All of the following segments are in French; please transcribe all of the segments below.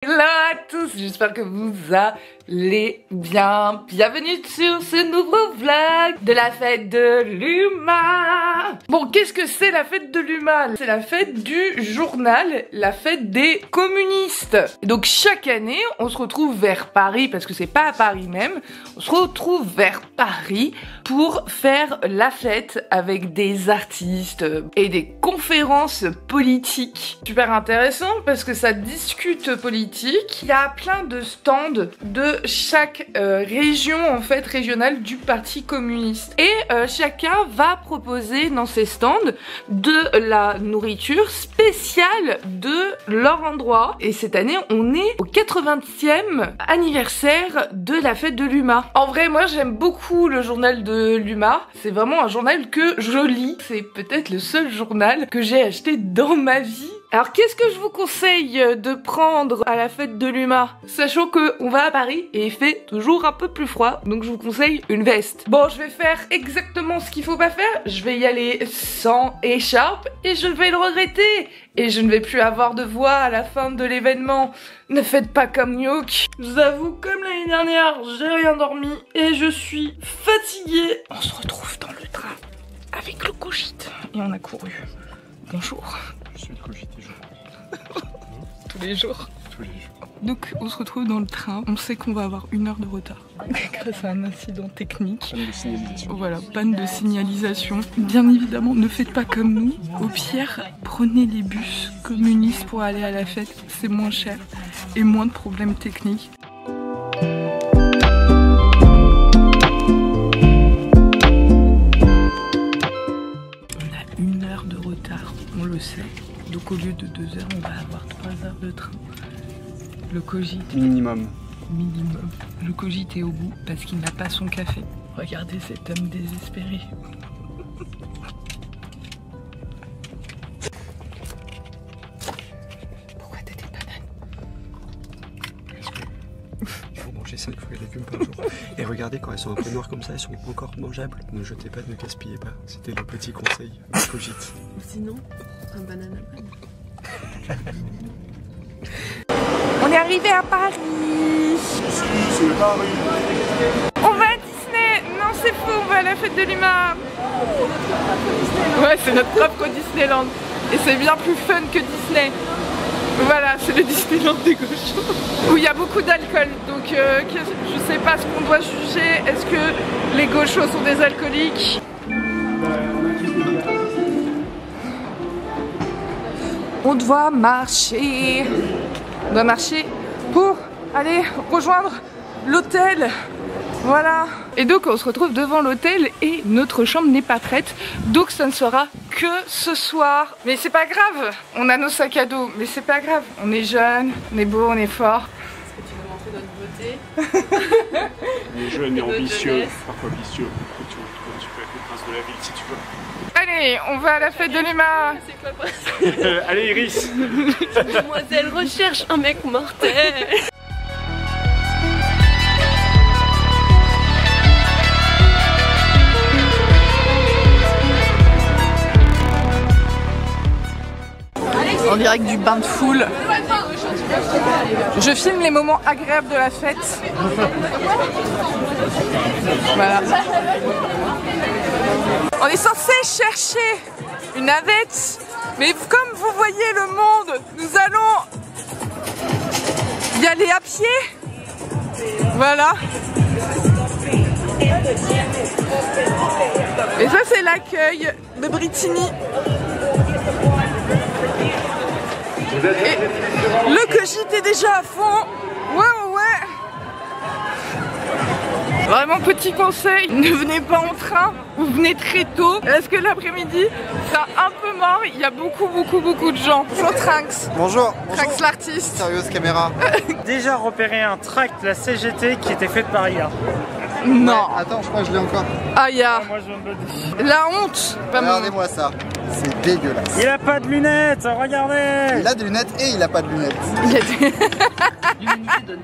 Hello à tous, j'espère que vous allez bien. Bienvenue sur ce nouveau vlog de la fête de l'UMA. Bon, qu'est-ce que c'est la fête de l'UMA? C'est la fête du journal, la fête des communistes. Et donc chaque année, on se retrouve vers Paris, parce que c'est pas à Paris même, on se retrouve vers Paris pour faire la fête avec des artistes et des conférences politiques. Super intéressant parce que ça discute politique. Il y a plein de stands de chaque région en fait régionale du Parti communiste et chacun va proposer dans ses stands de la nourriture spéciale de leur endroit. Et cette année on est au 80e anniversaire de la fête de l'UMA. En vrai moi j'aime beaucoup le journal de l'UMA, c'est vraiment un journal que je lis, c'est peut-être le seul journal que j'ai acheté dans ma vie. Alors qu'est-ce que je vous conseille de prendre à la fête de l'UMA? Sachant qu'on va à Paris et il fait toujours un peu plus froid, donc je vous conseille une veste. Bon, je vais faire exactement ce qu'il faut pas faire, je vais y aller sans écharpe et je vais le regretter. Et je ne vais plus avoir de voix à la fin de l'événement. Ne faites pas comme Nyouk. Je vous avoue, comme l'année dernière, j'ai rien dormi et je suis fatiguée. On se retrouve dans le train avec le cogite et on a couru. Bonjour. Je suis cogité jour. Tous les jours. Tous les jours. Donc on se retrouve dans le train, on sait qu'on va avoir 1 heure de retard grâce à un incident technique. Panne de signalisation. Voilà, panne de signalisation. Bien évidemment, ne faites pas comme nous. Au pire, prenez les bus communistes pour aller à la fête, c'est moins cher et moins de problèmes techniques. On a 1 heure de retard, on le sait. Donc au lieu de 2 heures, on va avoir 3 heures de train. Le cogite. Minimum. Minimum. Le cogite est au bout parce qu'il n'a pas son café. Regardez cet homme désespéré. Pourquoi t'as des bananes? Il faut manger 5 fruits et légumes par jour. Et regardez, quand elles sont un peu noires comme ça, elles sont encore mangeables. Ne jetez pas, ne gaspillez pas. C'était le petit conseil du cogite. Ou sinon, un banana. On est arrivé à Paris. C'est Paris. On va à Disney. Non, c'est faux, on va à la fête de l'UMA. Ouais, c'est notre propre Disneyland. Et c'est bien plus fun que Disney. Voilà, c'est le Disneyland des gauchos. Où il y a beaucoup d'alcool. Donc je sais pas ce qu'on doit juger. Est-ce que les gauchos sont des alcooliques? On doit marcher. On doit marcher pour aller rejoindre l'hôtel. Voilà. Et donc on se retrouve devant l'hôtel et notre chambre n'est pas prête. Donc ça ne sera que ce soir. Mais c'est pas grave. On a nos sacs à dos. Mais c'est pas grave. On est jeunes, on est beau, on est fort. Est-ce que tu veux montrer notre beauté? On est jeunes et ambitieux. Parfois vicieux. Tu peux être le prince de la ville si tu veux. Allez, on va à la fête de l'UMA. C'est quoi prince? Allez Iris. Mademoiselle recherche un mec mortel. En direct du bain de foule. Je filme les moments agréables de la fête. Voilà. On est censé chercher une navette, mais comme vous voyez le monde, nous allons y aller à pied. Voilà. Et ça c'est l'accueil de Brittany. Et le cogite est déjà à fond. Ouais. Vraiment petit conseil, ne venez pas en train, vous venez très tôt. Parce que l'après-midi, c'est un peu mort, il y a beaucoup de gens. Bonjour Trunks. Bonjour. Trunks l'artiste. Sérieuse caméra. Déjà repéré un tract de la CGT qui était fait par IA. Non. Attends, je crois que je l'ai encore. Aya. Moi je me dis. La honte. Regardez-moi ça. C'est dégueulasse. Il a pas de lunettes, regardez. Il a des lunettes et il a pas de lunettes.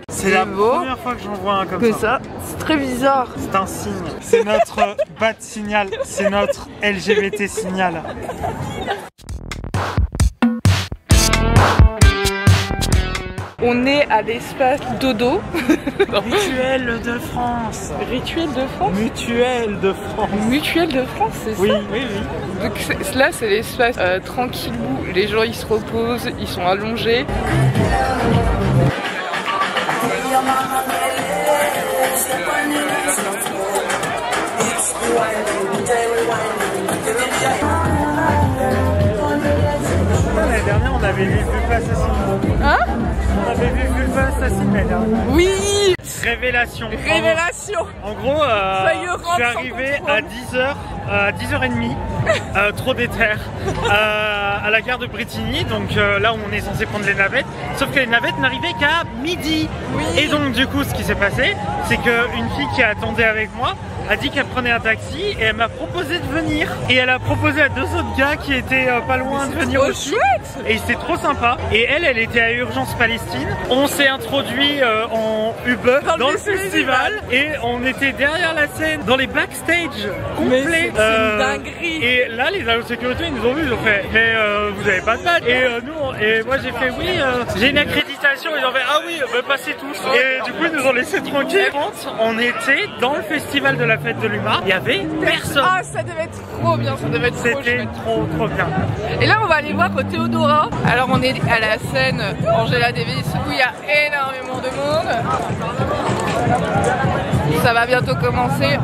C'est la beau. première fois que j'en vois un comme Que ça. ça, c'est très bizarre. C'est un signe. C'est notre bat signal. C'est notre LGBT signal. On est à l'espace dodo. Mutuelle de France. Rituel de France. Mutuelle de France. Mutuelle de France, c'est ça? Oui, oui, oui. Donc là c'est l'espace tranquillou, les gens ils se reposent, ils sont allongés. L'année dernière on avait vu Vulva Assassin. Hein? On avait vu Vulva Assassin l'année dernière. Oui! Révélation. Révélation! En gros, je suis arrivé à 10h, 10h30, trop déter, à la gare de Bretigny, donc là où on est censé prendre les navettes, sauf que les navettes n'arrivaient qu'à midi. Oui. Et donc du coup ce qui s'est passé, c'est qu'une fille qui attendait avec moi a dit qu'elle prenait un taxi et elle m'a proposé de venir. Et elle a proposé à 2 autres gars qui étaient pas loin de venir aussi. Chouette. Et c'était trop sympa. Et elle était à Urgence Palestine. On s'est introduit en Uber dans le festival. Et on était derrière la scène, dans les backstage complets. C'est une dinguerie. Et là, les agents de sécurité ils nous ont vus, ils ont fait mais vous avez pas de badge. Et moi j'ai fait oui, j'ai une accréditation. Ils ont fait ah oui, passez tous. Et du coup ils nous ont laissé tranquilles. Quand on était dans le festival de la fête de l'UMA, il y avait personne. Ah, ça devait être trop bien, ça devait être trop C'était chouette. trop bien. Et là on va aller voir au Théodora. Alors on est à la scène Angela Davis où il y a énormément de monde. Ça va bientôt commencer.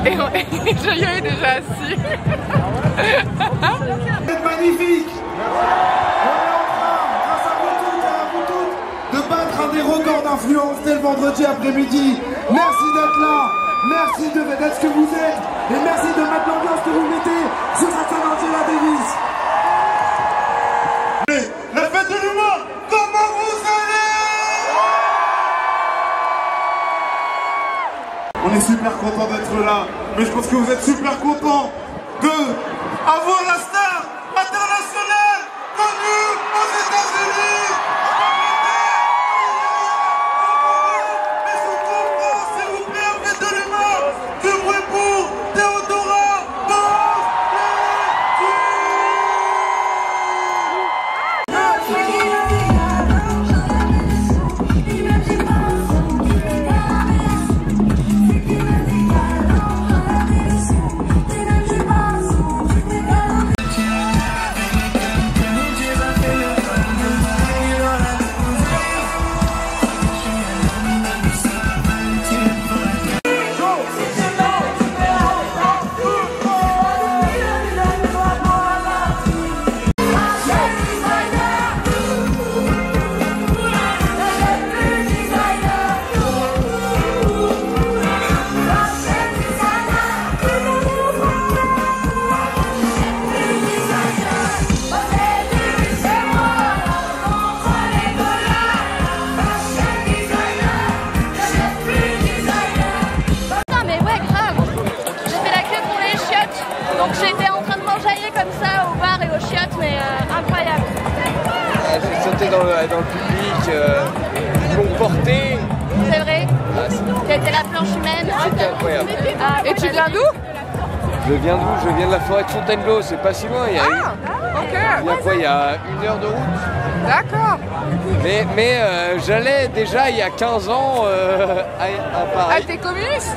Et Joyo est déjà assis. C'est magnifique. On est en train, grâce à vous toutes et à vous toutes, de battre un des records d'influence dès le vendredi après-midi. Merci d'être là, merci d'être ce que vous êtes, et merci de mettre l'ambiance que vous mettez sur la scène Angela Davis. La fête de l'humain, comment vous allez? On est super content d'être là, mais je pense que vous êtes super contents de avoir la star internationale connue aux États-Unis. Mais surtout, s'il vous plaît, en fait de l'humain, du bruit pour Théodora Boss. Donc j'étais en train de m'enjailler comme ça au bar et aux chiottes, mais incroyable. J'ai sauté dans le public, ils m'ont porté. C'est vrai. C'était la planche humaine. C'était incroyable. Ah, Et tu viens d'où? Je viens d'où? Je viens de la forêt de Fontainebleau, c'est pas si loin. Il y a, Ok. il y a quoi? Il y a 1 heure de route. D'accord. Mais j'allais déjà il y a 15 ans à Ah, Paris. t'es communiste?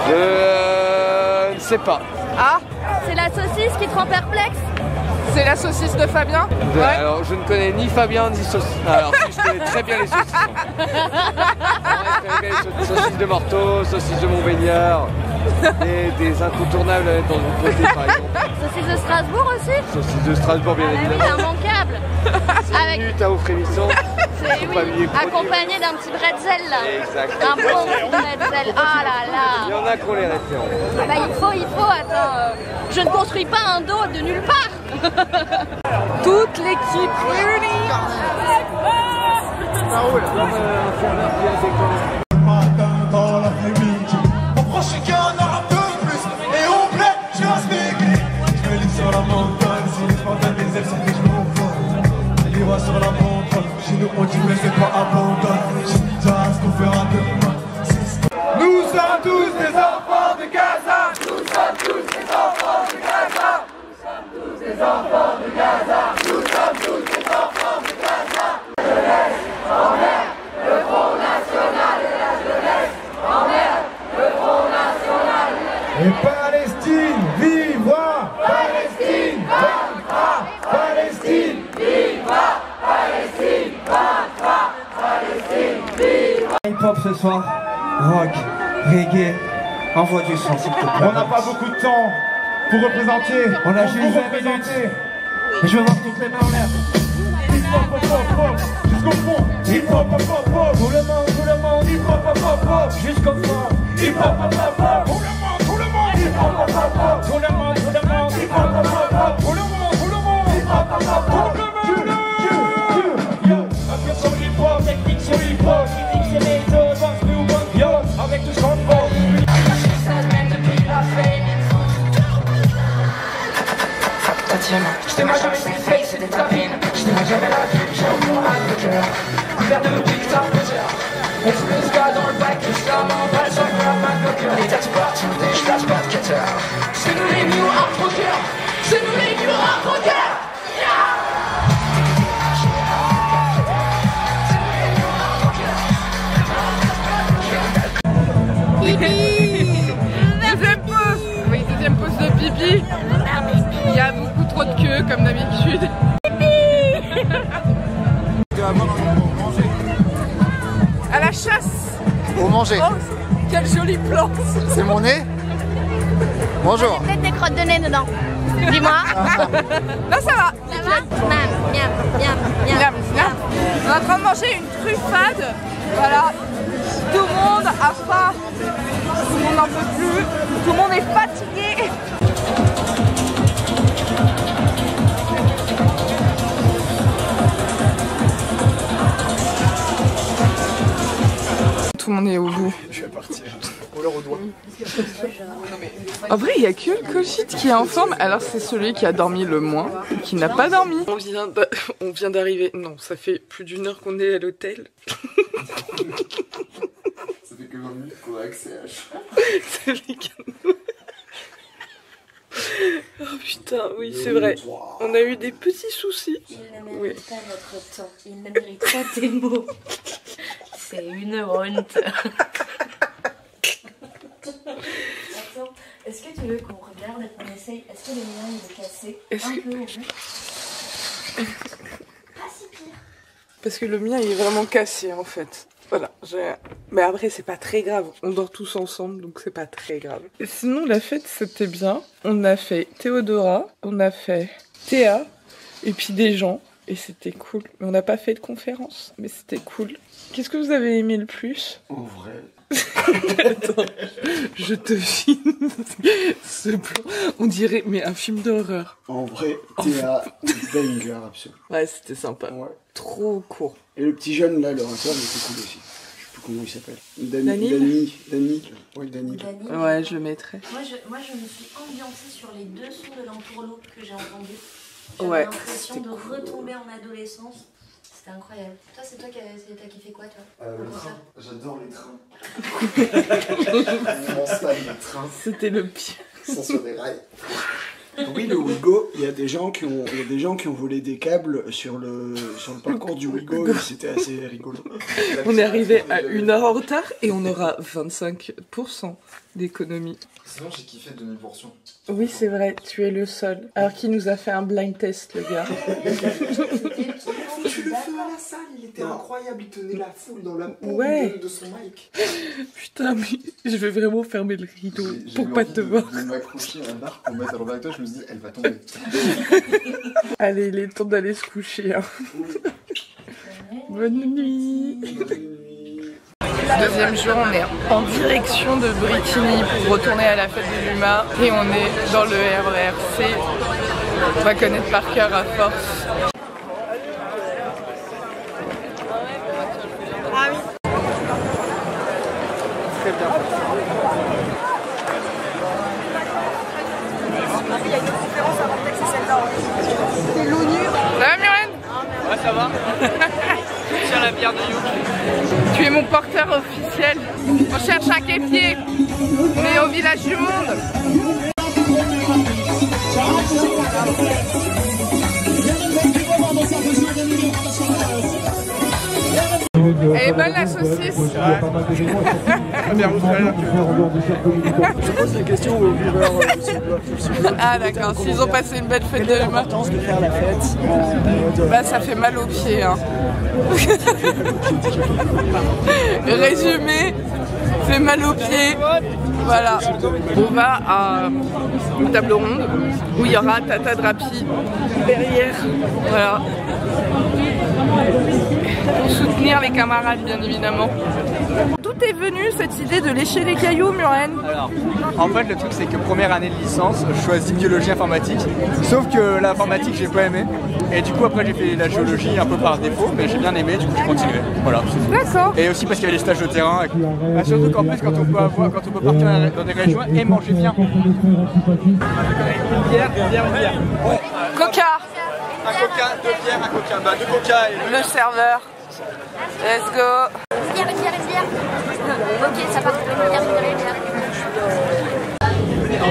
Je ne sais pas. Ah, C'est la saucisse qui te rend perplexe. c'est la saucisse de Fabien? Ouais. Alors je ne connais ni Fabien ni saucisse. Alors si je connais très bien les saucisses. Je connais bien les saucisses de Morteau, saucisses de Montbéliard, des incontournables dans une potée par exemple. Saucisse de Strasbourg aussi. Saucisses de Strasbourg bien Ah oui, évidemment. immanquable. Avec, Minutes à eau frémissant. c'est, oui, accompagné d'un petit bretzel là. Exact. Un bon bretzel. Ah là Il y là. en a qui ont les références. Bah, il faut, attends. Je ne construis pas un dos de nulle part. Toute l'équipe réunie. Matin dans l'après-midi, on prend chacun un rap de plus et on plaît, je reste maigri. Je me lis sur la montagne, si les spontanes des ailes, c'est que je m'envole. Les rois sur la montagne, chez nous on dit mais c'est pas abandonne. J'ai mis à ce qu'on fera demain. Nous sommes tous des enfants de Gaza. Nous sommes tous des enfants de Gaza. Nous sommes tous des enfants de Gaza. Nous sommes tous des enfants de Gaza. hip-hop ce soir. Rock, reggae, envoie du son s'il te plaît. On n'a pas beaucoup de temps pour représenter. On a juste 20 minutes. Et je vais voir toutes les mains en l'air. Hip-hop, hop, hop, jusqu'au fond. Hip-hop, hop, hop, tout le monde, hip-hop, hop, hop, jusqu'au fond. Hip-hop, hop, hop, tout le monde, hip-hop, hop, hop, tout le monde, hip-hop, hop, hop, tout le monde, hip-hop, hop, hop, Appuyons sur hip-hop, technique sur hip-hop, physique c'est méthode, pense plus ou bonne viande, avec tout ce qu'on voit. Je t'ai jamais fait, c'était ta peine. Je t'ai jamais la vie, j'ai au moral de cœur. Couvert de victoire, express gars dans le bac, justement, pas le choc, la main de cœur. Les taxes partout, des je pas de quêteur. C'est nous les new hard rockers, c'est nous les new hard rockers. Deuxième pause. Oui, deuxième pause de pipi. Il y a beaucoup trop de queue comme d'habitude. À la chasse. Au manger. Oh, quel joli plan. C'est mon nez. Bonjour. Peut-être des crottes de nez dedans. Dis-moi. Là ça va. Ça va? Miam, miam, miam, Miam, miam. On est en train de manger une truffade. Voilà. Tout le monde a faim. Tout le monde n'en peut plus. Tout le monde est fatigué. Tout le monde est au bout. Je vais partir. On leur au doigt. En vrai, il n'y a que le Colchit qui est en forme, alors c'est celui qui a dormi le moins, qui n'a pas dormi. On vient d'arriver. Non, ça fait plus d'une heure qu'on est à l'hôtel. Ça fait que 20 minutes qu'on a accès à C'est les canaux. Oh putain, oui, c'est vrai. On a eu des petits soucis. Il ne mérite pas votre temps. Il ne mérite pas tes mots. C'est une honte. Attends, est-ce que tu veux qu'on regarde et qu'on essaye? Est-ce que le mien il est cassé? Un peu au bout. Pas si pire. Parce que le mien il est vraiment cassé en fait. Voilà, mais après c'est pas très grave, on dort tous ensemble donc c'est pas très grave. Et sinon la fête c'était bien, on a fait Théodora, on a fait Théa et puis des gens et c'était cool. Mais on n'a pas fait de conférence, mais c'était cool. Qu'est-ce que vous avez aimé le plus? En vrai. Attends, je te filme ce plan, on dirait mais un film d'horreur. En vrai, Théa, banger absolu. Ouais, c'était sympa. Ouais. Trop court. Et le petit jeune là, le rappeur, il était cool aussi. Je sais plus comment il s'appelle. Dany. Ouais, Dany. Ouais, je le mettrais. Moi je me suis ambiancée sur les deux sons de l'entourloupe que j'ai entendu. Ouais, J'avais l'impression de retomber en adolescence. C'était incroyable. Toi, c'est toi qui t'as kiffé quoi, toi? Le train. J'adore les trains. Immense fan de train. C'était le pire. Ils sont sur des rails. Oui, le Ouigo, il y a des gens qui ont volé des câbles sur le parcours du Ouigo et c'était assez rigolo. On est arrivé à 1 heure en retard et on aura 25% d'économie. Sinon, j'ai kiffé de mes portions. Oui, c'est vrai, tu es le seul. Alors qu'il nous a fait un blind test, le gars. Tu le fais à la salle, il était incroyable, il tenait la foule dans la peau de son mic. Putain, mais je vais vraiment fermer le rideau pour pas te voir. Je vais m'accrocher à un arc pour mettre à l'envers de toi, je me suis dit, elle va tomber. Allez, il est temps d'aller se coucher. Hein. Bonne nuit. Deuxième jour, on est en direction de Brittany pour retourner à la fête de l'UMA et on est dans le RERC. On va connaître par cœur à force. Ah oui. Très bien. Il y a une différence avant que c'est celle-là. C'est l'ONU. Ça va Muriel? Ouais, ça va. Je tiens la bière de You. Tu es mon porteur officiel. On cherche un képier. On est au village du monde. Elle est est bonne la saucisse. Bien, vous ferez là. Je pose des questions aux viewers. Ah d'accord, s'ils ont passé une belle fête de l'humain. L'importance de faire la fête. Bah ça fait mal aux pieds. Hein. Résumé, fait mal aux pieds. Voilà. On va à une table ronde où il y aura Tata Drapi derrière. Voilà. Pour soutenir les camarades bien évidemment. D'où est venue cette idée de lécher les cailloux, Muren? Alors, en fait, le truc, c'est que première année de licence, je choisis biologie informatique. Sauf que l'informatique, j'ai pas aimé. Et du coup, après, j'ai fait la géologie un peu par défaut, mais j'ai bien aimé, du coup, j'ai continué. Voilà. D'accord. Et aussi parce qu'il y avait les stages de terrain. Bah, surtout qu'en plus, quand on peut partir dans des régions et manger bien. Bière. Coca. Un coca, deux bières, un coca. Bah, deux coca et le serveur. Let's go. Une bière. Ok, ça part. Une bière.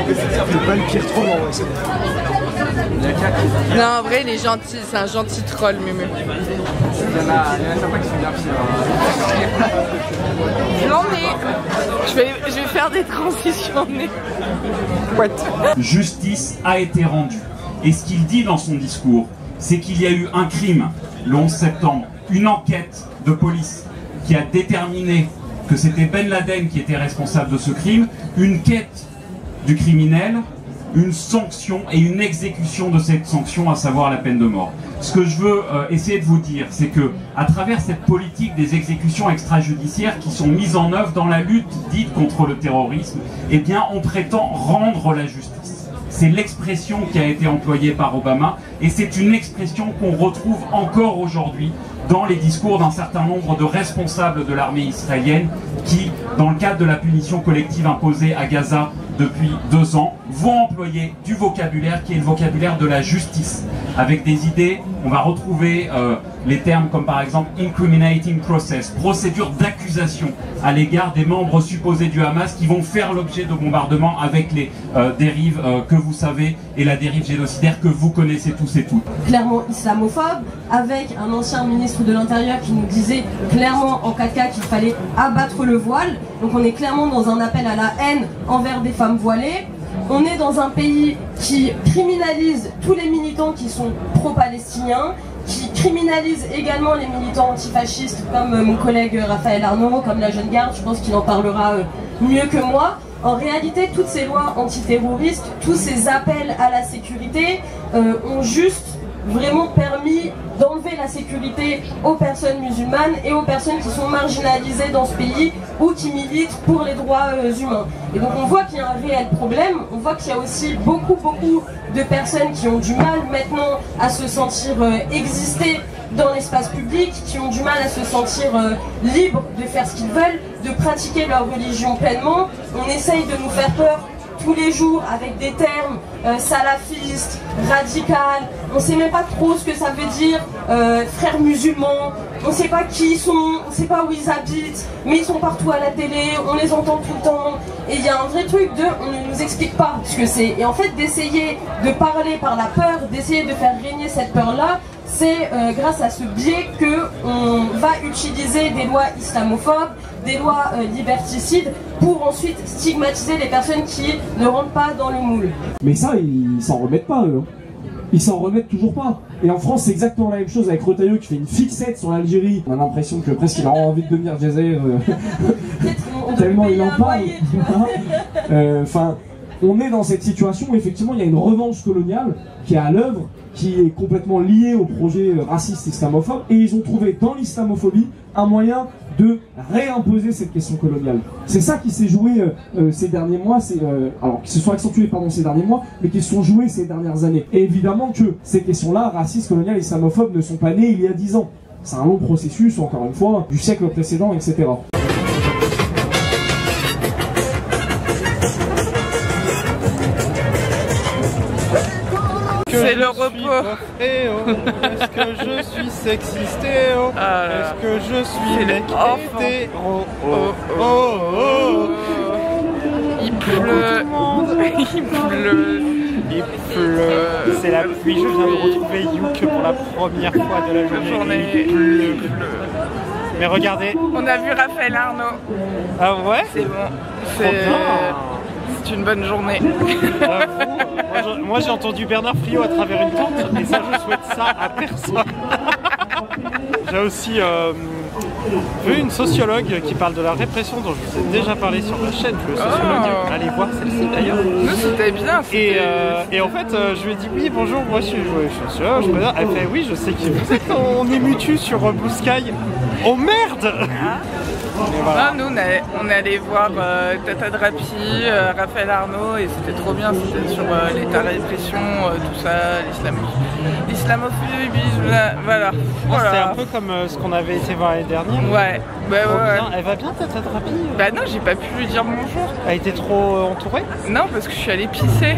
C'est pas le pire troll en vrai. Non, en vrai, il est gentil. C'est un gentil troll, Mumu. il y en a certains qui sont bien pires. J'en ai. Je vais faire des transitions nez. Justice a été rendue. Et ce qu'il dit dans son discours, c'est qu'il y a eu un crime le 11 septembre, une enquête de police qui a déterminé que c'était Ben Laden qui était responsable de ce crime, une quête du criminel, une sanction et une exécution de cette sanction, à savoir la peine de mort. Ce que je veux essayer de vous dire, c'est que à travers cette politique des exécutions extrajudiciaires qui sont mises en œuvre dans la lutte dite contre le terrorisme, eh bien on prétend rendre la justice. C'est l'expression qui a été employée par Obama et c'est une expression qu'on retrouve encore aujourd'hui dans les discours d'un certain nombre de responsables de l'armée israélienne qui, dans le cadre de la punition collective imposée à Gaza depuis 2 ans, vont employer du vocabulaire qui est le vocabulaire de la justice. Avec des idées, on va retrouver les termes comme par exemple incriminating process, procédure d'accusation à l'égard des membres supposés du Hamas qui vont faire l'objet de bombardements avec les dérives que vous savez et la dérive génocidaire que vous connaissez tous et toutes. Clairement islamophobe, avec un ancien ministre de l'Intérieur qui nous disait clairement en 4K qu'il fallait abattre le voile. Donc on est clairement dans un appel à la haine envers des femmes voilées. On est dans un pays qui criminalise tous les militants qui sont pro-palestiniens, qui criminalise également les militants antifascistes comme mon collègue Raphaël Arnaud, comme la Jeune Garde, je pense qu'il en parlera mieux que moi. En réalité, toutes ces lois antiterroristes, tous ces appels à la sécurité ont juste vraiment permis d'enlever la sécurité aux personnes musulmanes et aux personnes qui sont marginalisées dans ce pays ou qui militent pour les droits humains. Et donc on voit qu'il y a un réel problème, on voit qu'il y a aussi beaucoup de personnes qui ont du mal maintenant à se sentir exister dans l'espace public, qui ont du mal à se sentir libres de faire ce qu'ils veulent, de pratiquer leur religion pleinement. On essaye de nous faire peur tous les jours avec des termes salafistes, radicales, on ne sait même pas trop ce que ça veut dire, frères musulmans, on ne sait pas qui ils sont, on ne sait pas où ils habitent, mais ils sont partout à la télé, on les entend tout le temps, et il y a un vrai truc de on ne nous explique pas ce que c'est, et en fait d'essayer de parler par la peur, d'essayer de faire régner cette peur-là, c'est grâce à ce biais qu'on va utiliser des lois islamophobes, des lois liberticides pour ensuite stigmatiser les personnes qui ne rentrent pas dans le moule. Mais ça, ils s'en remettent pas, eux. Ils s'en remettent toujours pas. Et en France, c'est exactement la même chose avec Retailleau qui fait une fixette sur l'Algérie. On a l'impression que presque il a envie de devenir Jazer tellement il en parle. Enfin, on est dans cette situation où effectivement il y a une revanche coloniale qui est à l'œuvre, qui est complètement liée au projet raciste islamophobe, et ils ont trouvé dans l'islamophobie un moyen de réimposer cette question coloniale. C'est ça qui s'est joué ces derniers mois, alors qui se sont accentués ces derniers mois, mais qui se sont joués ces dernières années. Et évidemment que ces questions-là, racistes, coloniales, islamophobes, ne sont pas nées il y a 10 ans. C'est un long processus, encore une fois, du siècle précédent, etc. C'est le repos. Est-ce que je suis sexiste? Est-ce que je suis mec hétéro? Il pleut. Il pleut. Il pleut. C'est la pluie. Je viens de retrouver Youk pour la première fois de la journée. Il pleut. Mais regardez. On a vu Raphaël Arnaud. Ah ouais? C'est bon. C'est une bonne journée. Moi j'ai entendu Bernard Friot à travers une tente et ça je souhaite ça à personne. J'ai aussi vu une sociologue qui parle de la répression dont je vous ai déjà parlé sur ma chaîne. Le sociologue, allez voir celle-ci d'ailleurs. Nous c'était bien. Et en fait je lui ai dit oui bonjour, moi je suis sociologue, je présente. Elle fait oui je sais qui vous êtes, on est mutu sur Blue Sky. Oh merde. Voilà. Ah, nous on est allé voir Tata Drapi, Raphaël Arnaud et c'était trop bien, c'était sur l'état de répression, tout ça, l'islamophobie, voilà. C'est un peu comme ce qu'on avait été voir l'année dernière. Ouais. Elle va bien Tata Drapi? Bah non, j'ai pas pu lui dire bonjour. Elle était trop entourée? Non, parce que je suis allée pisser.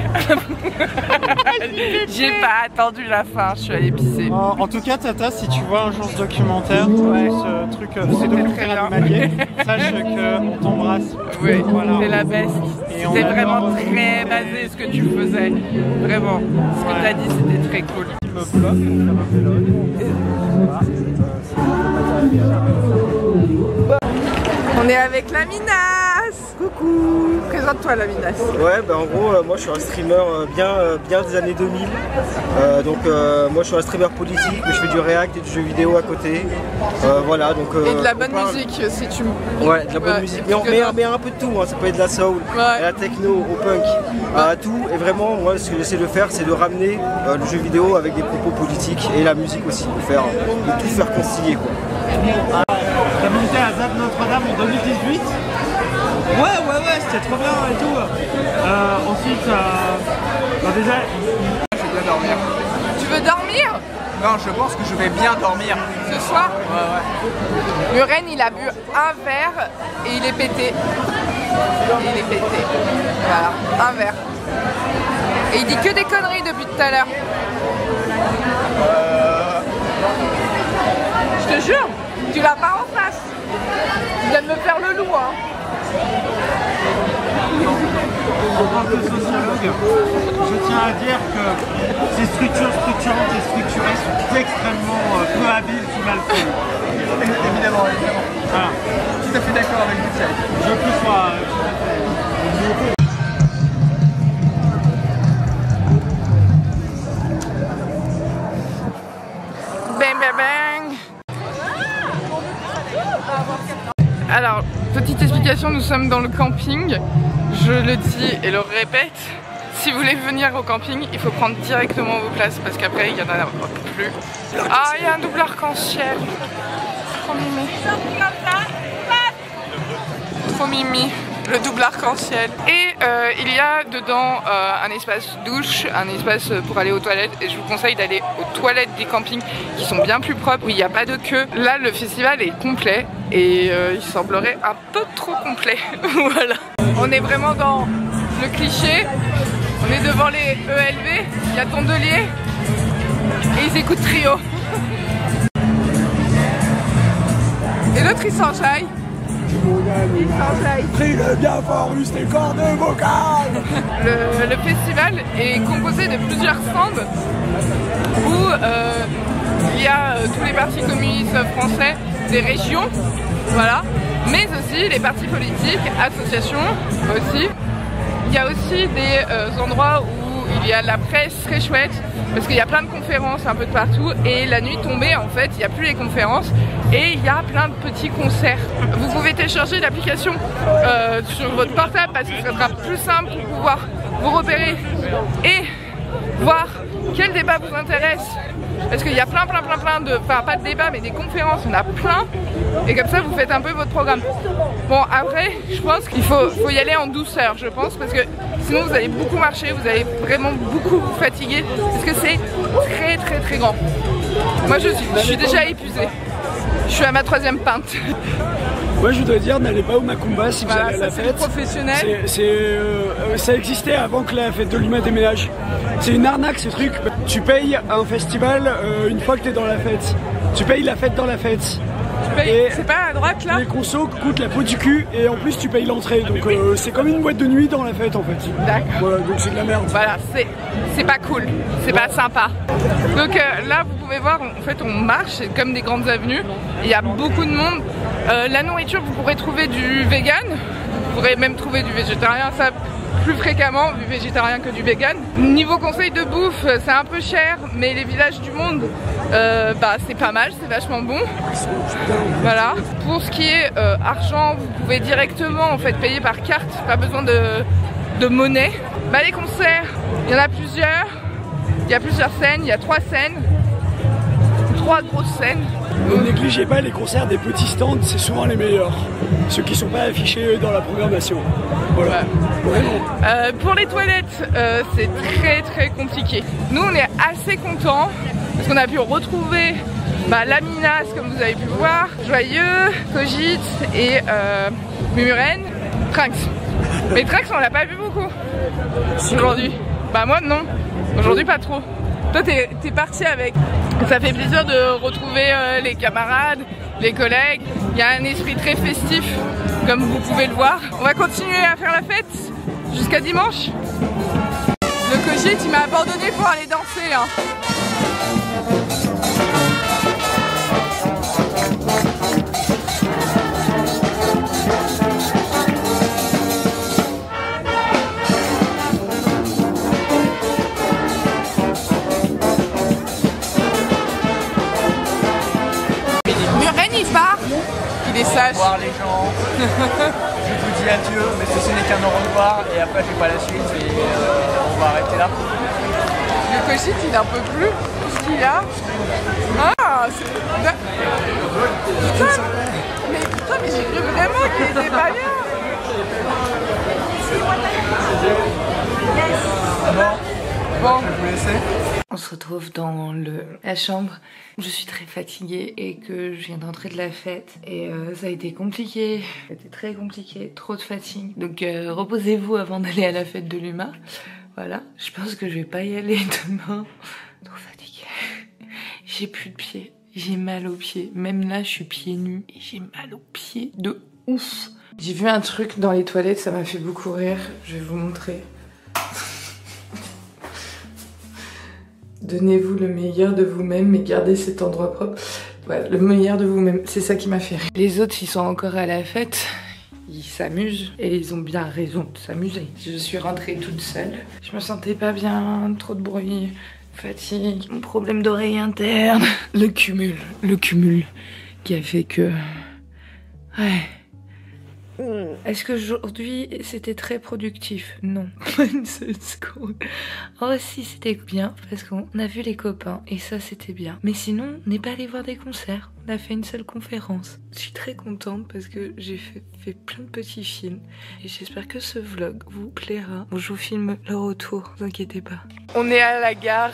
J'ai pas attendu la fin, je suis allée pisser. En tout cas Tata, si tu vois un jour ce documentaire, ce truc, ce documentaire animalier, sache qu'on t'embrasse. Oui, voilà. C'est la best. C'était vraiment très basé ce que tu faisais. Vraiment. Ce que t'as dit, c'était très cool. On est avec la Minasse. Coucou. Présente-toi la Minasse. Ouais, bah en gros, moi je suis un streamer bien des années 2000. Moi je suis un streamer politique, mais je fais du React et du jeu vidéo à côté. Voilà, donc. Et de la bonne musique si tu. Ouais, de la bonne musique. Mais un peu de tout, hein. Ça peut être de la soul, de la techno, au punk, à tout. Et vraiment, moi ce que j'essaie de faire, c'est de ramener le jeu vidéo avec des propos politiques et la musique aussi, de tout faire concilier quoi. T'as monté à ZAD Notre-Dame en 2018? Ouais, c'était trop bien et tout. Ensuite, déjà... Je vais bien dormir. Tu veux dormir? Non, je pense que je vais bien dormir. Ce soir? Ouais. Muren, il a bu un verre et il est pété. Voilà, un verre. Et il dit que des conneries depuis tout à l'heure. Je te jure, tu l'as pas en face. Il vient de me faire le loup, hein. En tant que sociologue, je tiens à dire que ces structures structurantes et structurées sont extrêmement peu habiles sous l'alcool. Évidemment. Voilà. Tout à fait d'accord avec vous, Thierry. Je plus sois... Bang bang bang. Alors, petite explication, nous sommes dans le camping. Je le dis et le répète, si vous voulez venir au camping, il faut prendre directement vos places parce qu'après il n'y en a plus. Ah, il y a un double arc-en-ciel. Trop mimi. Trop mimi. Le double arc-en-ciel. Et il y a dedans un espace douche, un espace pour aller aux toilettes. Et je vous conseille d'aller aux toilettes des campings qui sont bien plus propres, où il n'y a pas de queue. Là, le festival est complet et il semblerait un peu trop complet. Voilà. On est vraiment dans le cliché. On est devant les ELV. Il y a Tondelier et ils écoutent Trio. Et l'autre, il s'enjaille. Pris le bien fort, tes cordes vocales. Le festival est composé de plusieurs stands où il y a tous les partis communistes français des régions, voilà, mais aussi les partis politiques, associations aussi. Il y a aussi des endroits où il y a la presse très chouette parce qu'il y a plein de conférences un peu de partout et la nuit tombée en fait il n'y a plus les conférences et il y a plein de petits concerts. Vous pouvez télécharger l'application sur votre portable parce que ce sera plus simple pour pouvoir vous repérer et voir quel débat vous intéresse. Parce qu'il y a plein de, enfin pas de débats mais des conférences, on a plein et comme ça vous faites un peu votre programme. Bon après je pense qu'il faut y aller en douceur je pense parce que sinon vous allez beaucoup marcher, vous allez vraiment beaucoup vous fatiguer parce que c'est très grand. Moi je suis déjà épuisée, je suis à ma 3e pinte. Moi je voudrais dire n'allez pas au Macumba si vous allez à la fête. Professionnel. Ça existait avant que la fête de l'humain déménage. C'est une arnaque ce truc. Tu payes un festival une fois que t'es dans la fête. Tu payes la fête dans la fête. C'est pas à droite là? Les consos coûtent la peau du cul et en plus tu payes l'entrée. Donc c'est comme une boîte de nuit dans la fête en fait. D'accord. Voilà, donc c'est de la merde. Voilà, c'est pas cool, c'est pas sympa. Donc là vous pouvez voir, en fait on marche, c'est comme des grandes avenues. Il y a beaucoup de monde. La nourriture, vous pourrez trouver du vegan. Vous pourrez même trouver du végétarien, ça plus fréquemment, du végétarien que du vegan. Niveau conseil de bouffe, c'est un peu cher, mais les villages du monde, bah c'est pas mal, c'est vachement bon. Voilà. Pour ce qui est argent, vous pouvez directement en fait payer par carte, pas besoin de monnaie. Bah les concerts, il y en a plusieurs. Il y a plusieurs scènes, il y a 3 scènes. 3 grosses scènes. Ne négligez pas les concerts des petits stands, c'est souvent les meilleurs. Ceux qui sont pas affichés dans la programmation. Voilà. Ouais. Pour les toilettes, c'est très compliqué. Nous on est assez contents parce qu'on a pu retrouver la Minas comme vous avez pu voir, Joyeux, Cogit et Mumuren, Trinx. Mais Trinx on l'a pas vu beaucoup aujourd'hui. Bah moi non, aujourd'hui pas trop. Toi t'es parti avec. Ça fait plaisir de retrouver les camarades, les collègues. Il y a un esprit très festif, comme vous pouvez le voir. On va continuer à faire la fête jusqu'à dimanche. Le Cogit, il m'a abandonné pour aller danser. Hein. Il est sage. Au revoir les gens. Je vous dis adieu, mais ceci n'est qu'un au revoir et après j'ai pas la suite et on va arrêter là. Le Cogit il en peut plus. Qu'est-ce qu'il a? Ah c'est... Putain mais j'ai cru vraiment qu'il était pas bien. Bon, je vais vous laisser. On se retrouve dans la chambre où je suis très fatiguée et que je viens d'entrer de la fête et ça a été compliqué, ça a été très compliqué, trop de fatigue. Donc reposez-vous avant d'aller à la fête de l'UMA. Voilà, je pense que je vais pas y aller demain. Trop fatiguée. J'ai plus de pieds, j'ai mal aux pieds. Même là je suis pieds nus et j'ai mal aux pieds de ouf. J'ai vu un truc dans les toilettes, ça m'a fait beaucoup rire, je vais vous montrer. Donnez-vous le meilleur de vous-même mais gardez cet endroit propre. Ouais, le meilleur de vous-même, c'est ça qui m'a fait rire. Les autres, ils sont encore à la fête, ils s'amusent et ils ont bien raison de s'amuser. Je suis rentrée toute seule, je me sentais pas bien, trop de bruit, fatigue, mon problème d'oreille interne. Le cumul qui a fait que... Ouais... Est-ce qu'aujourd'hui c'était très productif? Non. Une seule seconde. Oh si, c'était bien parce qu'on a vu les copains et ça c'était bien. Mais sinon, on n'est pas allé voir des concerts. On a fait une seule conférence. Je suis très contente parce que j'ai fait plein de petits films et j'espère que ce vlog vous plaira. Bon, je vous filme le retour, ne vous inquiétez pas. On est à la gare,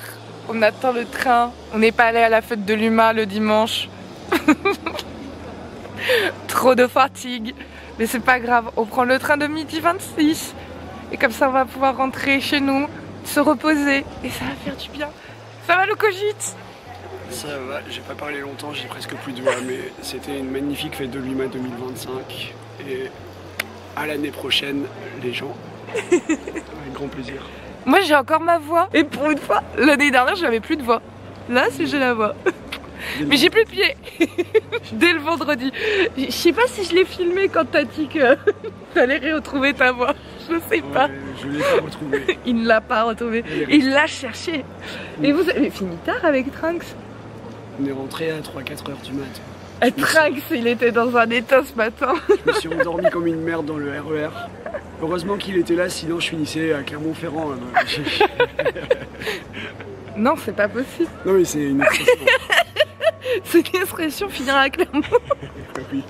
on attend le train. On n'est pas allé à la fête de l'UMA le dimanche. Trop de fatigue. Mais c'est pas grave, on prend le train de 12h26 et comme ça on va pouvoir rentrer chez nous, se reposer et ça va faire du bien. Ça va le Cogit? Ça va, j'ai pas parlé longtemps, j'ai presque plus de voix, mais c'était une magnifique fête de l'UMA 2025 et à l'année prochaine les gens, avec grand plaisir. Moi j'ai encore ma voix et pour une fois, l'année dernière j'avais plus de voix, là c'est j'ai la voix. Mais j'ai plus de pieds. Dès le vendredi. Je sais pas si je l'ai filmé quand t'as dit que t'allais retrouver ta voix. Je sais pas. Je l'ai pas retrouvé. Il ne l'a pas retrouvé. Il l'a cherché. Et vous avez fini tard avec Trinx? On est rentré à 3-4 heures du mat. Trinx, il était dans un état ce matin. Je me suis endormi comme une merde dans le RER. Heureusement qu'il était là, sinon je finissais à Clermont-Ferrand. Non, c'est pas possible. Non mais c'est une expression. C'est une expression, finir à Clermont. Oui.